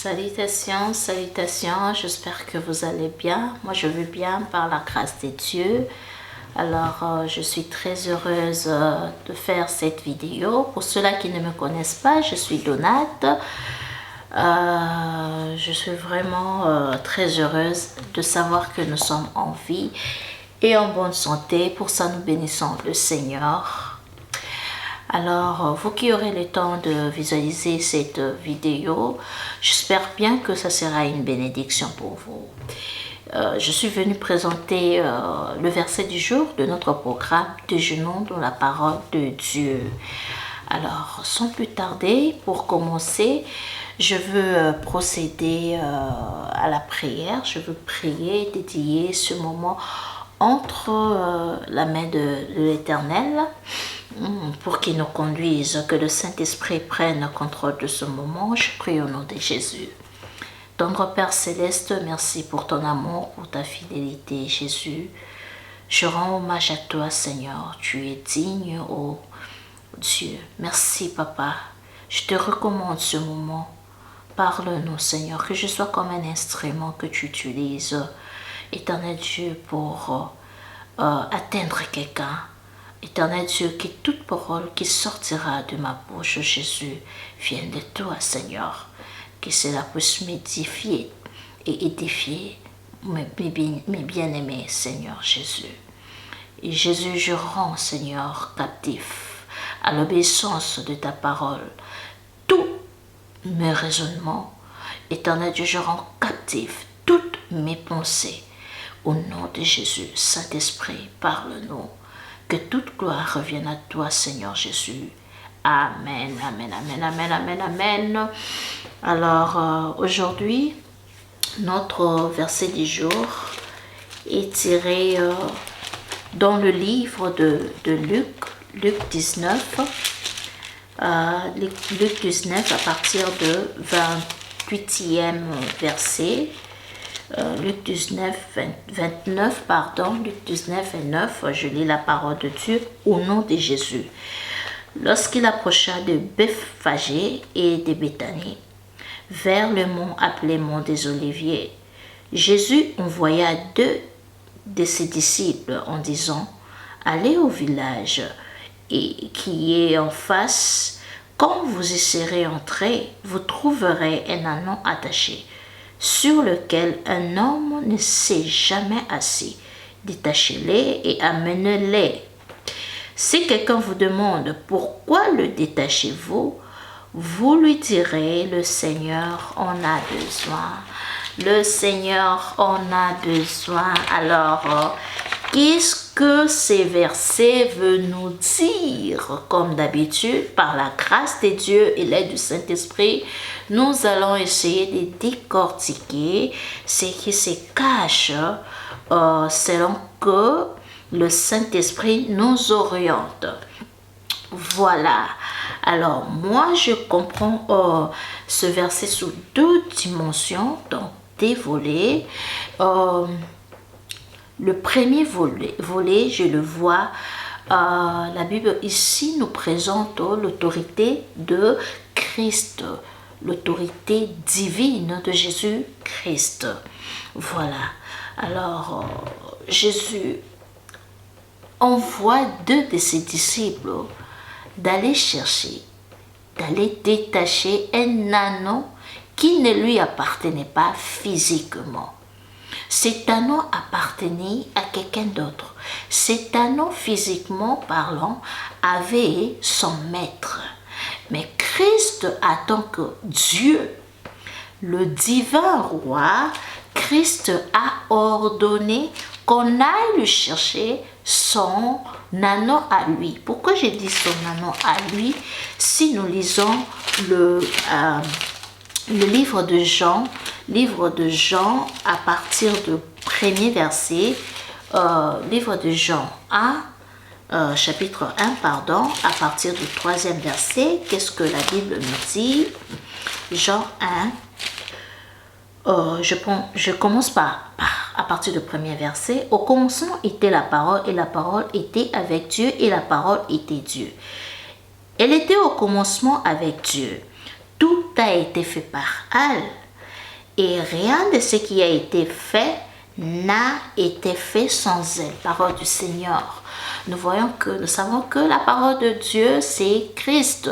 Salutations, salutations, j'espère que vous allez bien. Moi, je vais bien par la grâce de Dieu. Alors, je suis très heureuse de faire cette vidéo. Pour ceux-là qui ne me connaissent pas, je suis Donate. Je suis vraiment très heureuse de savoir que nous sommes en vie et en bonne santé. Pour ça, nous bénissons le Seigneur. Alors, vous qui aurez le temps de visualiser cette vidéo, j'espère bien que ça sera une bénédiction pour vous. Je suis venue présenter le verset du jour de notre programme Déjeunons dans la parole de Dieu. Alors, sans plus tarder, pour commencer, je veux procéder à la prière. Je veux prier, dédier ce moment entre la main de l'Éternel pour qu'il nous conduise, que le Saint-Esprit prenne contrôle de ce moment. Je prie au nom de Jésus. Tendre Père Céleste, merci pour ton amour, pour ta fidélité, Jésus. Je rends hommage à toi, Seigneur. Tu es digne, ô Dieu. Merci, Papa. Je te recommande ce moment. Parle-nous, Seigneur, que je sois comme un instrument que tu utilises, Éternel Dieu, pour atteindre quelqu'un. Éternel Dieu, que toute parole qui sortira de ma bouche, Jésus, vienne de toi, Seigneur. Que cela puisse m'édifier et édifier mes bien-aimés, Seigneur Jésus. Et Jésus, je rends, Seigneur, captif à l'obéissance de ta parole tous mes raisonnements. Éternel Dieu, je rends captif toutes mes pensées. Au nom de Jésus, Saint-Esprit, parle-nous. Que toute gloire revienne à toi, Seigneur Jésus. Amen, amen, amen, amen, amen, amen. Alors, aujourd'hui, notre verset du jour est tiré dans le livre de Luc, Luc 19. Luc 19 à partir de 28e verset. Luc 19, 29, pardon, Luc 19 et 9, je lis la parole de Dieu au nom de Jésus. Lorsqu'il approcha de Bethphagée et de Béthanie, vers le mont appelé mont des Oliviers, Jésus envoya deux de ses disciples en disant, allez au village et qui est en face, quand vous y serez entrés, vous trouverez un ânon attaché, sur lequel un homme ne s'est jamais assis. Détachez-les et amenez-les. Si quelqu'un vous demande pourquoi le détachez-vous, vous lui direz, le Seigneur en a besoin. Le Seigneur en a besoin. Alors, qu'est-ce que ces versets veulent nous dire? Comme d'habitude, par la grâce de Dieu et l'aide du Saint-Esprit, nous allons essayer de décortiquer ce qui se cache selon que le Saint-Esprit nous oriente. Voilà. Alors, moi, je comprends ce verset sous deux dimensions, donc des volets. Le premier volet, je le vois, la Bible ici nous présente l'autorité de Christ, l'autorité divine de Jésus-Christ. Voilà. Alors, Jésus envoie deux de ses disciples d'aller chercher, d'aller détacher un ânon qui ne lui appartenait pas physiquement. Cet ânon appartenait à quelqu'un d'autre. Cet ânon, physiquement parlant, avait son maître. Mais Christ, en tant que Dieu, le divin roi, Christ a ordonné qu'on aille lui chercher son ânon à lui. Pourquoi j'ai dit son ânon à lui? Si nous lisons le livre de Jean à partir du premier verset, livre de Jean 1, chapitre 1, pardon, à partir du troisième verset, qu'est-ce que la Bible nous dit? Jean 1, je commence à partir du premier verset. Au commencement était la parole, et la parole était avec Dieu, et la parole était Dieu. Elle était au commencement avec Dieu. Tout a été fait par elle, Et rien de ce qui a été fait n'a été fait sans elle. Parole du Seigneur. Nous savons que la parole de Dieu, c'est Christ.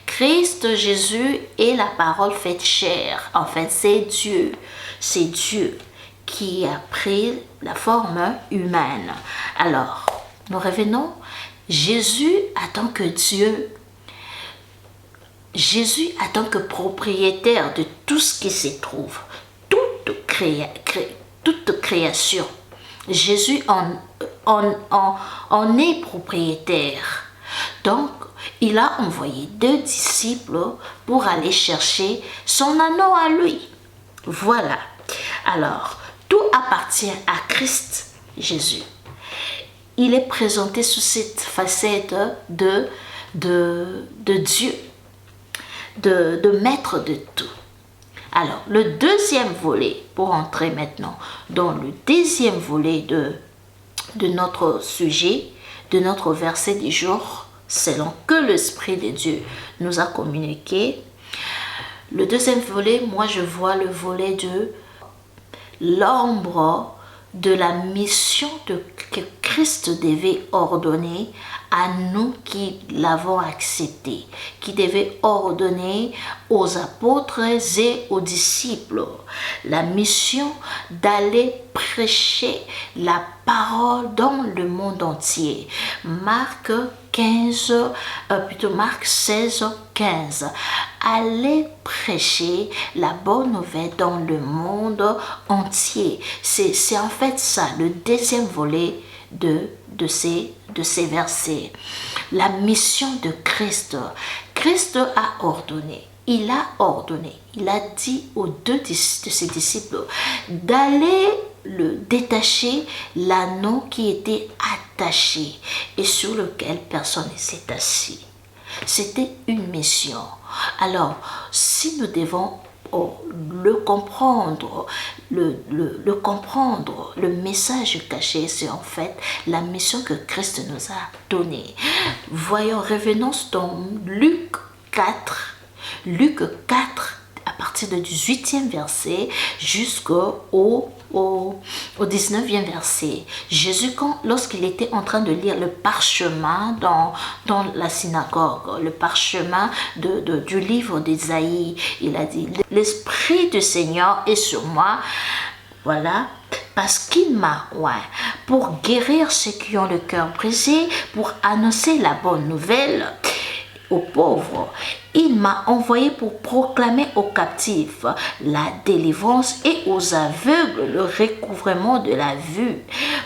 Christ Jésus est la parole faite chair. En fait, c'est Dieu. C'est Dieu qui a pris la forme humaine. Alors, nous revenons. Jésus, en tant que Dieu, Jésus, en tant que propriétaire de tout ce qui se trouve, toute création, Jésus en est propriétaire. Donc, il a envoyé 2 disciples pour aller chercher son anneau à lui. Voilà. Alors, tout appartient à Christ Jésus. Il est présenté sous cette facette de Dieu, de maître de tout. Alors, le deuxième volet, pour entrer maintenant dans le deuxième volet de notre sujet, de notre verset du jour, selon que l'Esprit de Dieu nous a communiqué. Le deuxième volet, moi je vois le volet de l'ombre de la mission que Christ devait ordonner à nous qui l'avons accepté, qui devait ordonner aux apôtres et aux disciples la mission d'aller prêcher la parole dans le monde entier. Marc 16, 15. Allez prêcher la bonne nouvelle dans le monde entier. C'est en fait ça, le deuxième volet de ces versets. La mission de Christ. Christ a ordonné. Il a dit aux 2 de ses disciples d'aller le détacher l'anneau qui était attaché et sur lequel personne ne s'est assis. C'était une mission. Alors, si nous devons le comprendre, le message caché, c'est en fait la mission que Christ nous a donnée. Voyons, revenons dans Luc 4, à partir du 18e verset jusqu'au 19e verset. Jésus, lorsqu'il était en train de lire le parchemin dans la synagogue, le parchemin du livre d'Ésaïe, il a dit, l'Esprit du Seigneur est sur moi, voilà, parce qu'il m'a oint pour guérir ceux qui ont le cœur brisé, pour annoncer la bonne nouvelle aux pauvres. Il m'a envoyé pour proclamer aux captifs la délivrance et aux aveugles le recouvrement de la vue,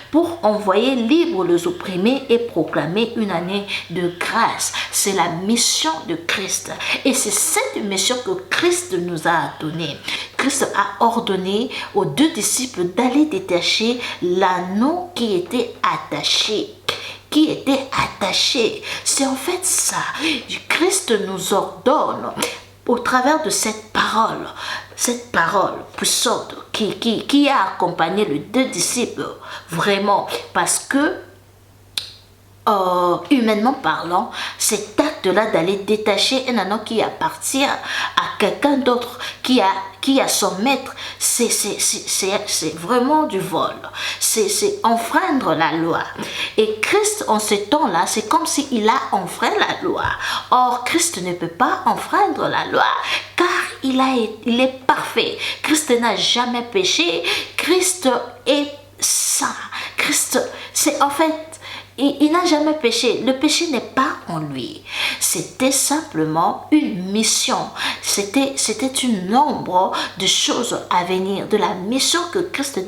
pour envoyer libres les opprimés et proclamer une année de grâce. C'est la mission de Christ. Et c'est cette mission que Christ nous a donnée. Christ a ordonné aux 2 disciples d'aller détacher l'anneau qui était attaché. C'est en fait ça. Christ nous ordonne au travers de cette parole puissante qui a accompagné les 2 disciples, vraiment, parce que humainement parlant, cet acte-là d'aller détacher un anneau qui appartient à quelqu'un d'autre, qui a son maître, c'est vraiment du vol. C'est enfreindre la loi. Et Christ, en ce temps-là, c'est comme s'il a enfreint la loi. Or, Christ ne peut pas enfreindre la loi, car il est parfait. Christ n'a jamais péché. Christ est saint. Christ, c'est en fait, il n'a jamais péché. Le péché n'est pas en lui. C'était simplement une mission. C'était une ombre de choses à venir, de la mission que Christ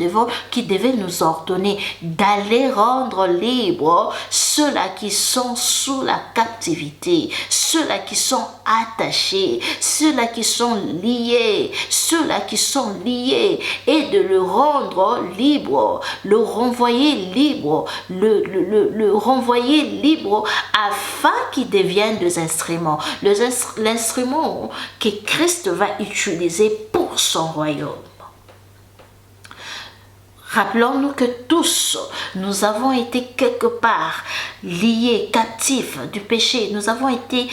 qui devait nous ordonner d'aller rendre libres ceux-là qui sont sous la captivité, ceux-là qui sont attachés, ceux-là qui sont liés, et de le rendre libre, le renvoyer libre, le renvoyer libre afin qu'il devienne des instruments. L'instrument que Christ va utiliser pour son royaume. Rappelons-nous que tous, nous avons été quelque part liés, captifs du péché. Nous avons été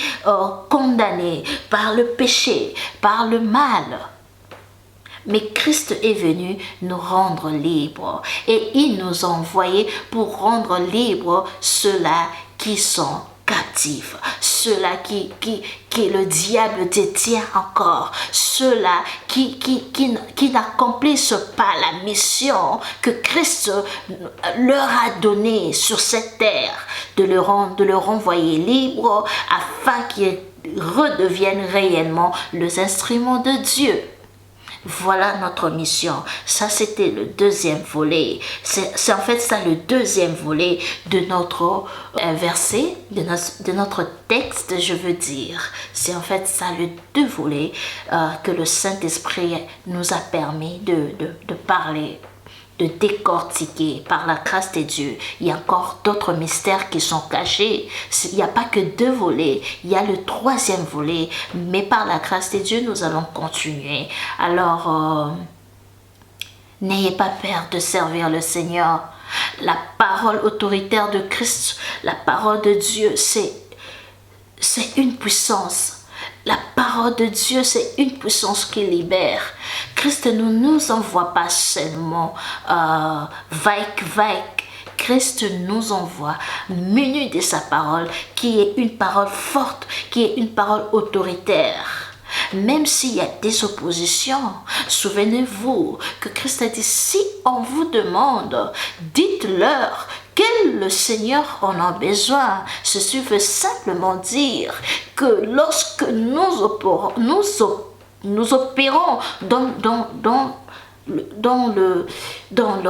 condamnés par le péché, par le mal. Mais Christ est venu nous rendre libres et il nous a envoyés pour rendre libres ceux-là qui sont captifs, ceux-là qui le diable détient encore, ceux-là qui n'accomplissent pas la mission que Christ leur a donnée sur cette terre, de leur envoyer libres afin qu'ils redeviennent réellement les instruments de Dieu. Voilà notre mission. Ça, c'était le deuxième volet. C'est en fait ça le deuxième volet de notre verset, de notre texte, je veux dire. C'est en fait ça le deux volets que le Saint-Esprit nous a permis de parler, de décortiquer par la grâce de Dieu. Il y a encore d'autres mystères qui sont cachés. Il n'y a pas que deux volets, il y a le troisième volet, mais par la grâce de Dieu, nous allons continuer. Alors, n'ayez pas peur de servir le Seigneur. La parole autoritaire de Christ, la parole de Dieu, c'est une puissance. La parole de Dieu, c'est une puissance qui libère. Christ ne nous envoie pas seulement vague. Christ nous envoie menu de sa parole, qui est une parole forte, qui est une parole autoritaire. Même s'il y a des oppositions, souvenez-vous que Christ a dit, si on vous demande, dites-leur que le Seigneur en a besoin. Ceci veut simplement dire que lorsque nous opérons dans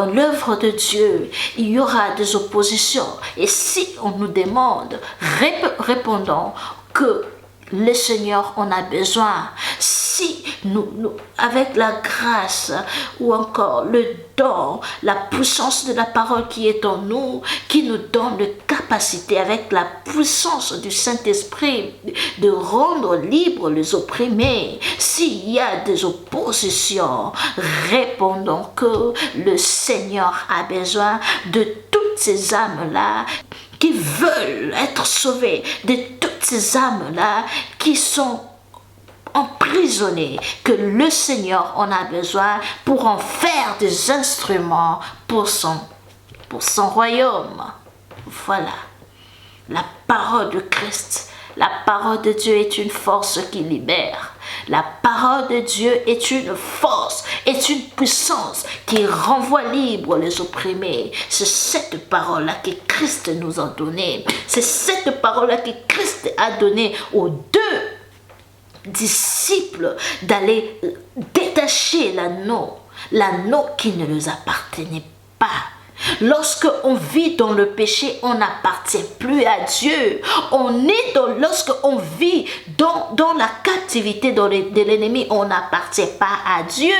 l'œuvre de Dieu, il y aura des oppositions. Et si on nous demande, répondons que le Seigneur en a besoin. Si nous, avec la grâce ou encore le don, la puissance de la parole qui est en nous, qui nous donne la capacité avec la puissance du Saint-Esprit de rendre libres les opprimés. S'il y a des oppositions, répondons que le Seigneur a besoin de toutes ces âmes-là qui veulent être sauvées, de toutes ces âmes-là qui sont emprisonnées, que le Seigneur en a besoin pour en faire des instruments pour son royaume. Voilà. La parole de Christ, la parole de Dieu est une force qui libère. La parole de Dieu est une force, est une puissance qui renvoie libre les opprimés. C'est cette parole-là que Christ nous a donnée. C'est cette parole-là que Christ a donnée aux deux disciples d'aller détacher l'anneau qui ne leur appartenait pas. Lorsque on vit dans le péché, on n'appartient plus à Dieu. Lorsque on vit dans la captivité de l'ennemi, on n'appartient pas à Dieu.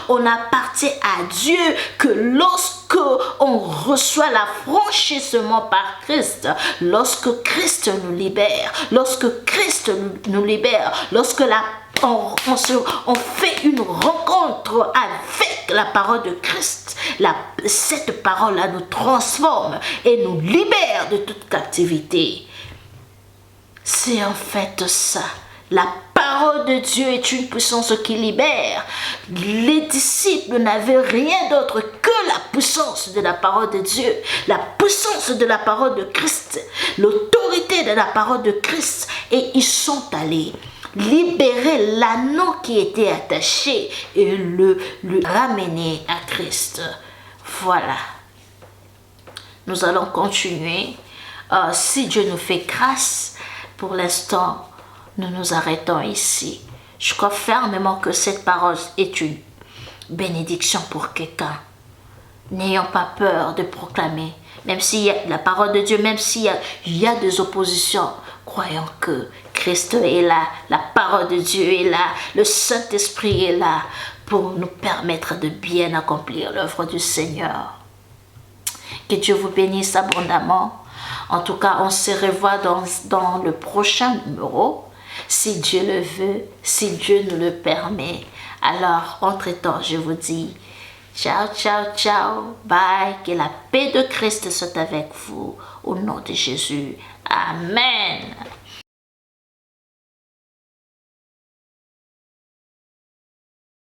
On appartient à Dieu que lorsque on reçoit l'affranchissement par Christ, lorsque Christ nous libère, lorsque on fait une rencontre avec la parole de Christ. Cette parole-là nous transforme et nous libère de toute captivité. C'est en fait ça. La parole de Dieu est une puissance qui libère. Les disciples n'avaient rien d'autre que la puissance de la parole de Dieu, la puissance de la parole de Christ, l'autorité de la parole de Christ. Et ils sont allés libérer l'anneau qui était attaché et le ramener à Christ. Voilà. Nous allons continuer. Si Dieu nous fait grâce, pour l'instant, nous nous arrêtons ici. Je crois fermement que cette parole est une bénédiction pour quelqu'un. N'ayons pas peur de proclamer. Même s'il y a la parole de Dieu, même s'il y a des oppositions, croyons que Christ est là, la parole de Dieu est là, le Saint-Esprit est là pour nous permettre de bien accomplir l'œuvre du Seigneur. Que Dieu vous bénisse abondamment. En tout cas, on se revoit dans le prochain numéro, si Dieu le veut, si Dieu nous le permet. Alors, entre-temps, je vous dis ciao, ciao, ciao, bye, que la paix de Christ soit avec vous, au nom de Jésus. Amen.